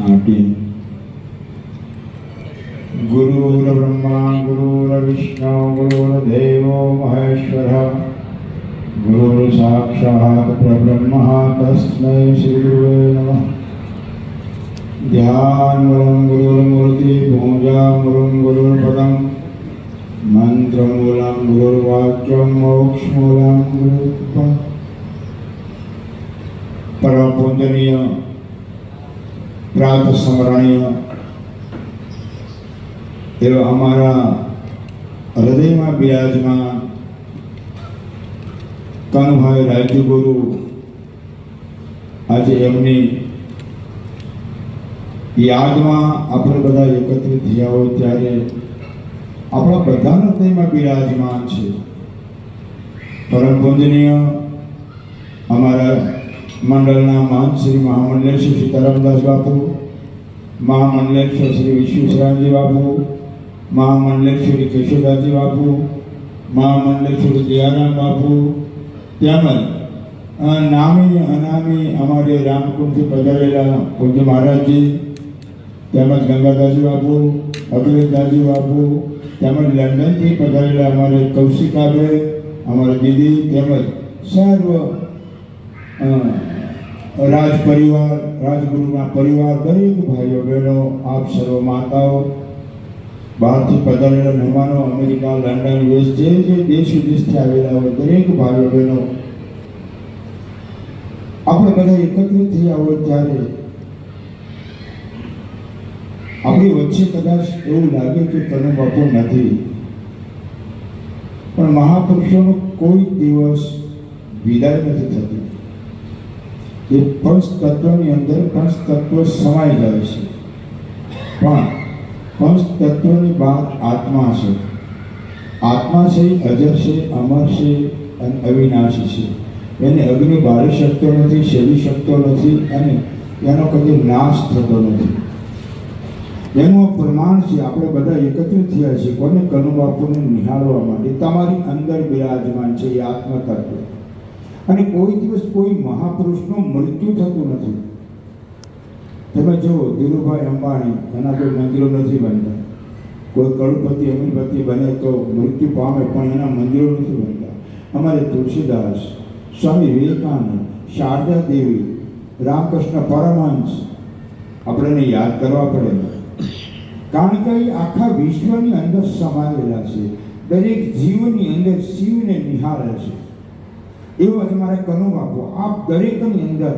आटी गुरुर्ब्रह्मा गुरुर्विष्णु गुरुर्देवो महेश्वरः गुरुर्साक्षात् परब्रह्म तस्मै श्रीगुरुवे नमः। ध्यानमूलं गुरुर्मूर्ति पूजामूलं गुरुर्पदं मंत्रमूलं गुरुर्वाक्यं मोक्षमूलं गुरुर्पदम्। परम पूजनीय प्रात स्मरणीय एवं हमारा हृदय में विराजमान कनुभाई રાજ્યગુરુ આજે એમની યાદમાં આપણે બધા એકત્રિત થયા હોય ત્યારે આપણા બધાના હૃદયમાં બિરાજમાન છે પરમ પૂજનીય અમારા મંડળના મહંત શ્રી મહામંડલેશ્વર શ્રી સીતારામદાસ બાપુ, મહામંડલેશ્વર શ્રી વિશ્વેશ્વરાજી બાપુ, મહામંડલેશ્વર શ્રી કેશવદાસજી બાપુ, મહામંડલેશ્વર શ્રી દયારામ બાપુ, તેમજ નામી અનામી અમારે રામકુંડથી પધારેલા પૂજ્ય મહારાજજી, તેમજ ગંગાદાસજી બાપુ, અખિલેશદાસજી બાપુ, તેમજ લંડનથી પધારેલા અમારે કૌશિકાબેન, અમારા દીદી, તેમજ સર્વ રાજ પરિવાર, રાજગુરુના પરિવાર, દરેક ભાઈઓ બહેનો, આપ સર્વ માતાઓ, બહારથી પધારેલા મહેમાનો, અમેરિકા, લંડન, યુએસ, જે દેશ વિદેશથી આવેલા હોય દરેક ભાઈઓ બહેનો, આપણે બધા એકત્રિત થયા હોય ત્યારે આપણી વચ્ચે કદાચ એવું લાગે કે કનુ બાપુ નથી, પણ મહાપુરુષોનો કોઈ દિવસ વિદાય નથી થતી. એ પંચ તત્વની અંદર પંચ તત્વ સમાઈ જાય છે, પણ પંચ તત્વની બહાર આત્મા છે. આત્મા છે અજર છે, અમર છે અને અવિનાશી છે. એને અગ્નિ બાળી શકતો નથી, સેવી શકતો નથી અને એનો કદી નાશ થતો નથી. એનું પ્રમાણ છે. આપણે બધા એકત્રિત થયા છીએ કોને? કનુ બાપુને નિહાળવા માટે. તમારી અંદર બિરાજમાન છે એ આત્મ તત્વ. અને કોઈ દિવસ કોઈ મહાપુરુષનું મૃત્યુ થતું નથી. તમે જુઓ ધીરુભાઈ અંબાણી, એના કોઈ મંદિરો નથી બનતા. કોઈ કરોડપતિ અમીરપતિ બને તો મૃત્યુ પામે, પણ એના મંદિરો નથી બનતા. અમારે તુલસીદાસ, સ્વામી વિવેકાનંદ, શારદા દેવી, રામકૃષ્ણ પરમહંસ આપણે યાદ કરવા પડે, કારણ કે એ આખા વિશ્વની અંદર સમાયેલા છે. દરેક જીવની અંદર શિવને નિહાળે છે. એવું તમારે કનુ બાપુ આપ દરેકની અંદર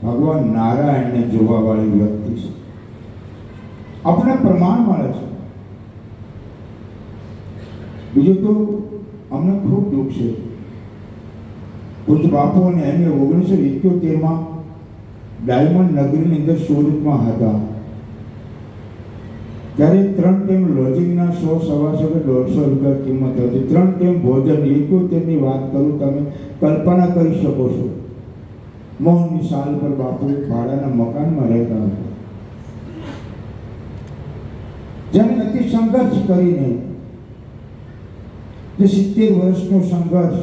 ભગવાન નારાયણને જોવા વાળી વ્યક્તિ છે. આપણે પ્રમાણ મળે છે. બીજું તો અમને ખૂબ દુઃખ છે. પૂજ્ય બાપુ અને એમને 1971માં ડાયમંડ નગરીની અંદર સુરતમાં હતા ત્યારે 3 ટાઈમ લોજિંગના 100-125 કે 150 રૂપિયા કિંમત હતી. 3 ટાઈમ ભોજન. 71ની વાત કરું, તમે કલ્પના કરી શકો છો. મોહનની સાલ પર બાપુ ભાડાના મકાનમાં રહેતા હતા. જેને અતિ સંઘર્ષ કરીને જે 70 વર્ષનો સંઘર્ષ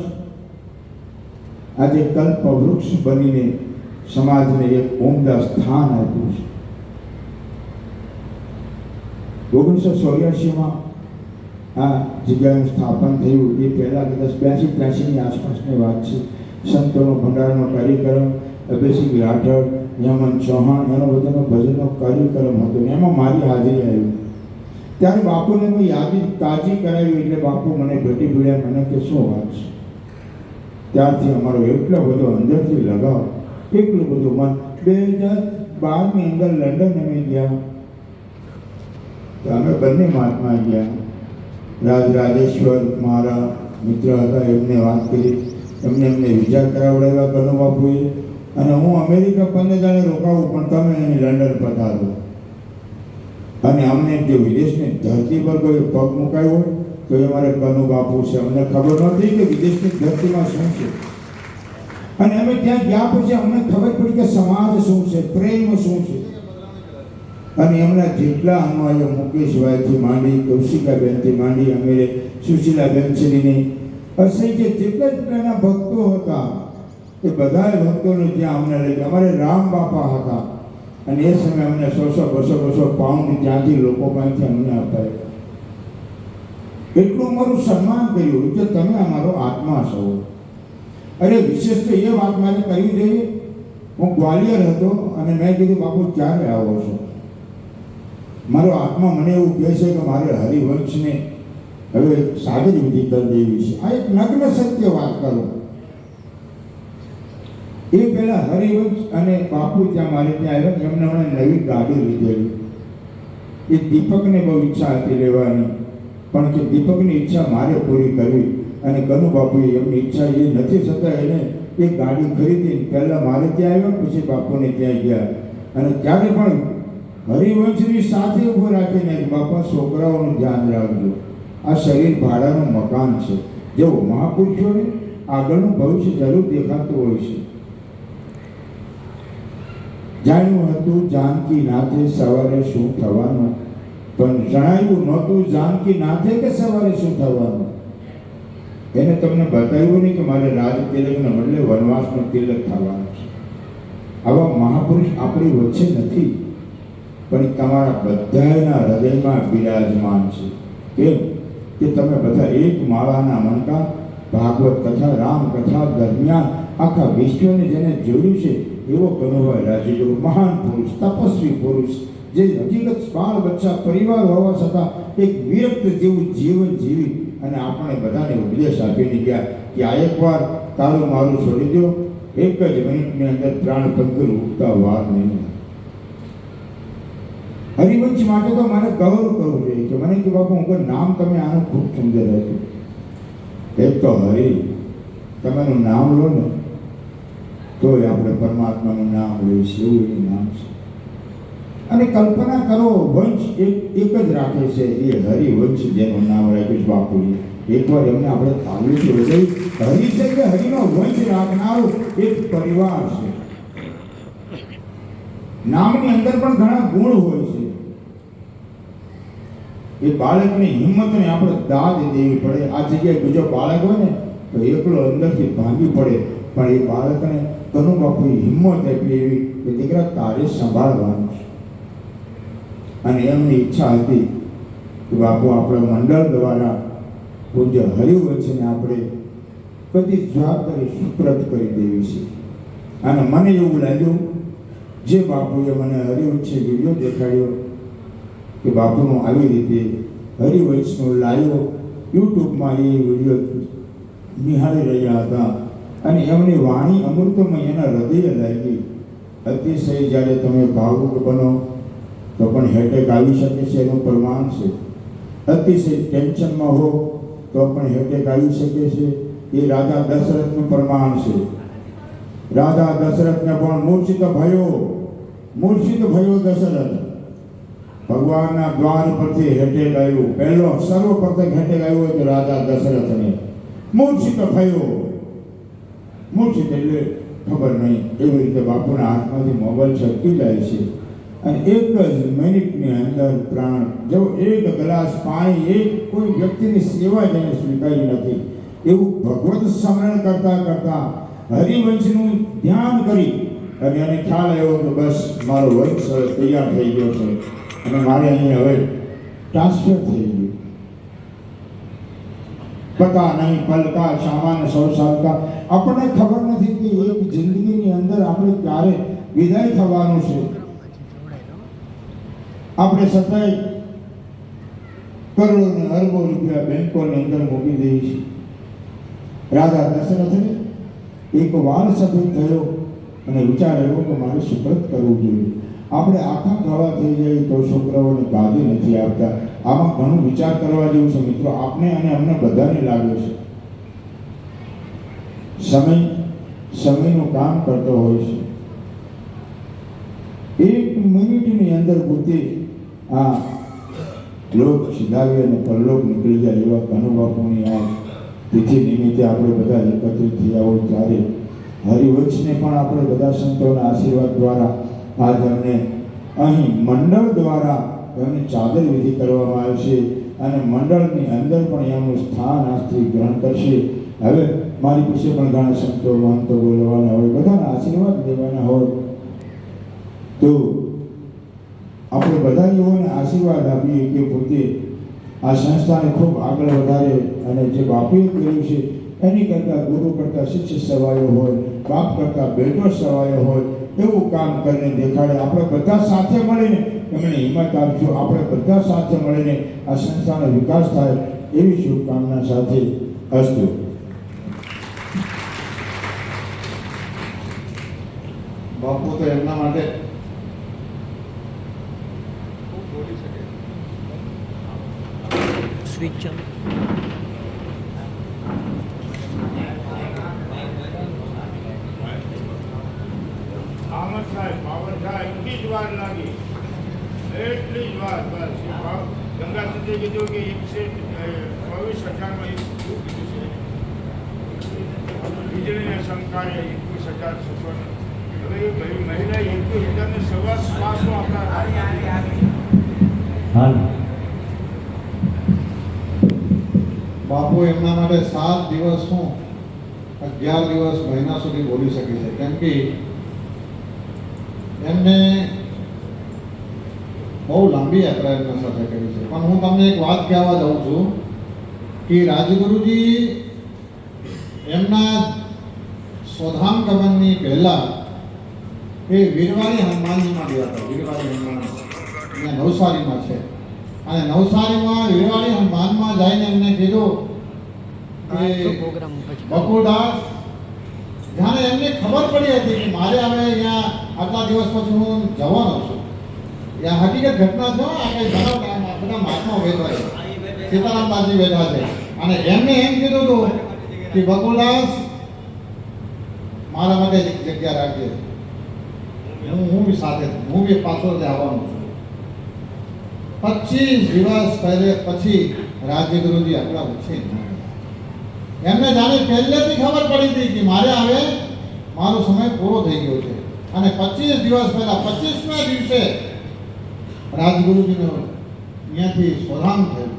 આજે કલ્પ વૃક્ષ બનીને સમાજને એક ઉમદા સ્થાન આપ્યું છે. 1984માં આ જગ્યાનું સ્થાપન થયું. એ પહેલાં કદાચ 82-83ની આસપાસની વાત છે. સંતોનો ભંડારનો કાર્યક્રમ, અભયસિંહ રાઠોડ, યમન ચૌહાણ, એનો બધાનો ભજનનો કાર્યક્રમ હતો ને એમાં મારી હાજરી આવી. ત્યારે બાપુને મેં યાદી તાજી કરાવી એટલે બાપુ મને ભેટી ભીડ્યા. મને કે શું વાત છે? ત્યારથી અમારો એટલો બધો અંદરથી લગાવ, એટલું બધું મન. 2012ની અંદર લંડન અમે ગયા તો અમે બંને મહાત્મા ગયા. રાજેશ્વર મારા મિત્ર હતા, એમને વાત કરી, એમને વિઝા કરાવડાવ્યા કનુ બાપુએ. અને હું અમેરિકા 15 દાડે રોકાવું, પણ તમે અહીં લંડન પધારો. અને અમને જો વિદેશની ધરતી પર કોઈ પગ મુકાયો તો એ મારે કનુ બાપુ છે. અમને ખબર નહોતી કે વિદેશની ધરતીમાં શું છે. અને અમે ત્યાં ગયા પછી અમને ખબર પડી કે સમાજ શું છે, પ્રેમ શું છે. અને એમના જેટલા અનુયાયીઓ, મુકેશભાઈથી માંડી, કૌશિકાબેનથી માંડી, અમે સુશીલાબેન શ્રીની અસંખ્ય જેટલા ભક્તો હતા એ બધા ભક્તોને ત્યાં અમને લઈ ગયા. અમારે રામ બાપા હતા, અને એ સમયે અમને 100-200 પાઉન્ડ ત્યાંથી લોકો પાસેથી અમને અપાયા. એટલું અમારું સન્માન કર્યું કે તમે અમારો આત્મા છો. અરે વિશેષ તો એ વાત મારે કરવી જોઈએ. હું ગ્વાલિયર હતો અને મેં કીધું બાપુ ક્યારે આવો છો? મારો આત્મા મને એવું કહે છે કે મારે હરિવંશને હવે સાગર વિધિ કરી દેવી છે. આ એક નગ્ન સત્ય વાત કરું. એ પહેલા હરિવંશ અને બાપુ ત્યાં મારે ત્યાં આવ્યા. એમને હમણાં નવી ગાડી લીધેલી. એ દીપકને બહુ ઈચ્છા હતી લેવાની, પણ કે દીપકની ઈચ્છા મારે પૂરી કરવી. અને કનુ બાપુએ એમની ઈચ્છા એ નથી છતાં એને એ ગાડી ખરીદી પહેલાં મારે ત્યાં આવ્યા, પછી બાપુને ત્યાં ગયા. અને ત્યારે પણ હરિવંશની સાથે ઊભો રાખીને બાપા છોકરાઓનું ધ્યાન રાખજો. આ શરીર ભાડાનું મકાન છે. જેવો મહાપુરુષોને આગળનું ભવિષ્ય જરૂર દેખાતું હોય છે. જાણ્યું હતું જાનકી નાથે સવારે શું થવાનું, પણ જણાવ્યું નહોતું જાનકી નાથે કે સવારે શું થવાનું. એને તમને બતાવ્યું નહીં કે મારે રાજ તિલકને બદલે વનવાસનો તિલક થવાનો છે. આવા મહાપુરુષ આપણી વચ્ચે નથી, પણ તમારા બધાના હૃદયમાં બિરાજમાન છે. કેમ કે તમે બધા એક માળાના મણકા. ભાગવત કથા, રામ કથા દરમિયાન આખા વિશ્વને જેને જોડ્યું છે એવો કનુભાઈ રાજ્યગુરુ મહાન પુરુષ, તપસ્વી પુરુષ, જે હકીકત બાળ બચ્ચા પરિવાર હોવા છતાં એક વિરક્ત જેવું જીવન જીવી અને આપણે બધાને ઉપદેશ આપીને ગયા કે આ એકવાર તારું મારું છોડી દો, એક જ મિનિટની અંદર પ્રાણ પંખર ઉગતા વાર નહીં. હરિવંશ માટે તો મારે ગૌરવ કરવું જોઈએ કે મને કે બાપુ હું નામ તમે આનું ખૂબ સુંદર હતું. એક તો હરિ, તમારું નામ લો ને તોય આપણે પરમાત્માનું નામ લઈએ છીએ, એવું એનું નામ છે. અને કલ્પના કરો, વંશ એક જ રાખે છે, એ હરિવંશ જેનું નામ રાખ્યું બાપુએ. એકવાર એમને આપણે તાળીથી વધારી. હરિ છે કે હરિનો વંશ રાખનારો એક પરિવાર છે. નામની અંદર પણ ઘણા ગુણ હોય છે. એ બાળકની હિંમતને આપણે દાદ દેવી પડે. આ જગ્યાએ બીજો બાળક હોય ને તો એકલો અંદરથી ભાંગી પડે, પણ એ બાળકને કનુ બાપુએ હિંમત આપી એવી કે દીકરા તારે સંભાળવાનું છે. અને એમની ઈચ્છા હતી કે બાપુ આપણા મંડળ દ્વારા પૂજ્ય હરિવંશને આપણે બધી જવાબદારી સુપ્રત કરી દેવી છે. અને મને એવું લાગ્યું, જે બાપુએ મને હરિવંશે વિડીયો દેખાડ્યો કે બાપુનું આવી રીતે હરિવંશનું લાવ્યો યુટ્યુબમાં એ વિડીયો નિહાળી રહ્યા હતા. અને એમની વાણી અમૃતમય એના હૃદય લાગી. અતિશય જ્યારે તમે ભાવુક બનો તો પણ હેટેક આવી શકે છે, એનું પ્રમાણ છે. અતિશય ટેન્શનમાં હો તો પણ હેટેક આવી શકે છે, એ રાજા દશરથનું પ્રમાણ છે. રાજા દશરથને પણ મૂર્છિત ભયો દશરથ. ભગવાનના દ્વાર પરથી હેટેક આવ્યું. પહેલો સર્વપ્રથમ હેટેક આવ્યો તો રાજા દશરથને મૂર્છિત ભયો. મૂર્છિત એટલે ખબર નહીં, એવી રીતે બાપુના હાથમાંથી મોબાઈલ છટકી જાય છે અને એક જ મિનિટની અંદર પ્રાણ. જો એક ગ્લાસ પાણી, એક કોઈ વ્યક્તિની સેવા જેને સ્વીકારી નથી, એવું ભગવત સ્મરણ કરતા કરતા હરિવંશનું ધ્યાન કરી અને એને ખ્યાલ આવ્યો કે બસ મારો વંશ તૈયાર થઈ ગયો છે અને મારે અહીં હવે ટ્રાન્સફર થઈ ગયું. પતા નહીં પલકા સામાન સૌ સાલકા. આપણને ખબર નથી કે એક જિંદગીની અંદર આપણે ક્યારે વિદાય થવાનું છે. આપણે સદાય કરોડો ને અરબો રૂપિયા બેંકોની અંદર મૂકી દઈએ છીએ. રાજા દશરથને એક વાર સફળ થયો અને વિચાર આવ્યો કે મારે સુપ્રત કરવું જોઈએ. આપણે આખા ગળા થઈ જાય તો છોકરાઓને ગાદી નથી આપતા. આમાં ઘણું વિચાર કરવા જેવું છે મિત્રો. આપને અને અમને બધાને લાગે છે સમયનું કામ કરતો હોય છે. એક મિનિટની અંદર પોતે આ લોક સિધાવી અને પરલોક નીકળી જાય એવા કનુ બાપુની આ તિથિ નિમિત્તે આપણે બધા એકત્રિત થયા હોય ત્યારે હરિવંશને પણ આપણે બધા સંતોના આશીર્વાદ દ્વારા આજ અમને અહીં મંડળ દ્વારા એમની ચાદર વિધિ કરવામાં આવશે અને મંડળની અંદર પણ એમનું સ્થાન આજથી ગ્રહણ કરશે. હવે મારી પાસે પણ ઘણા સંતો મહંતો બોલવાના હોય, બધાના આશીર્વાદ લેવાના હોય, તો આપણે બધા યુવાઓને આશીર્વાદ આપીએ કે પોતે આ સંસ્થાને ખૂબ આગળ વધારે અને જે બાપુએ કર્યું છે એની કરતાં ગુરુ કરતાં શિષ્ય સવાયો હોય, બાપ કરતાં બેટો સવાયો હોય એવું કામ કરીને દેખાડે. આપણે બધા સાથે મળીને એમને હિંમત આપજો. આપણે બધા સાથે મળીને આ સંસ્થાનો વિકાસ થાય એવી શુભકામના સાથે અસ્તુ. બાપુ તો એમના માટે સ્વિચ ચાલુ. આમદ સાહેબ બાબર સાહેબ એટલી જ વાર લાગી, એટલી જ વાર. બસ ગંગા સુધી કીધું કે 124,000 શું કીધું છે વીજળીને શંકાએ 21,600. હવે એ મહિલા 21,000 ને સવા શ્વાસો આપણા બાપુ એમના માટે 7 દિવસ શું 11 દિવસ મહિના સુધી બોલી શકે છે, કેમ કે એમને બહુ લાંબી યાત્રા એમના સાથે કરી છે. પણ હું તમને એક વાત કહેવા જાઉં છું કે રાજગુરુજી એમના સ્વધામ ગમનની પહેલા એ વીરવારી હનુમાનજીમાં ગયા હતા. વીરવારી હનુમાન અહીંયા નવસારીમાં છે, અને નવસારીમાં વીરવારી હનુમાનમાં જઈને એમને કીધું કે બકુદાસ, જ્યારે એમને ખબર પડી હતી કે મારે હવે અહીંયા આટલા દિવસ પછી હું જવાનો છું, એ હકીકત ઘટના છે. આ કઈ ઘણા બધા મહાત્મા બેઠા છે, સીતારામદાસજી બેઠા છે, અને એમને એમ કીધું હતું કે બકુદાસ મારા માટે એક જગ્યા રાખજે, હું બી સાથે, હું બી પાછો આવવાનો છું. 25 દિવસ પછી રાજગુરુજી આપણા વચ્ચે એમને જાણે પહેલેથી ખબર પડી હતી કે મારે હવે મારો સમય પૂરો થઈ ગયો છે. અને 25 દિવસ પહેલા 25મા દિવસે રાજગુરુજીનો અહીંયાથી સ્વધામ થયું.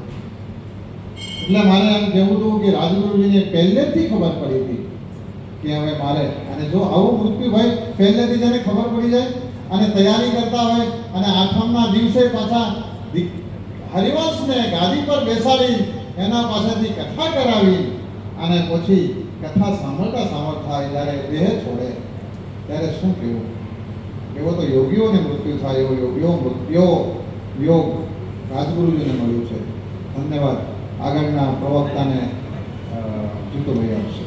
એટલે મારે એમ કહેવું હતું કે રાજગુરુજીને પહેલેથી ખબર પડી હતી કે હવે મારે, અને જો આવું મૃત્યુ ભાઈ પહેલેથી જેને ખબર પડી જાય અને તૈયારી કરતા હોય, અને આઠમના દિવસે પાછા હરિવંશને ગાદી પર બેસાડી એના પાસેથી કથા કરાવી, અને પછી કથા સાંભળતા જ્યારે દેહ છોડે ત્યારે શું કહેવું? એવો તો યોગીઓને મૃત્યુ થાય, એવો યોગ રાજગુરુજીને મળ્યું છે. ધન્યવાદ. આગળના પ્રવક્તાને જીતુભાઈ આપશે.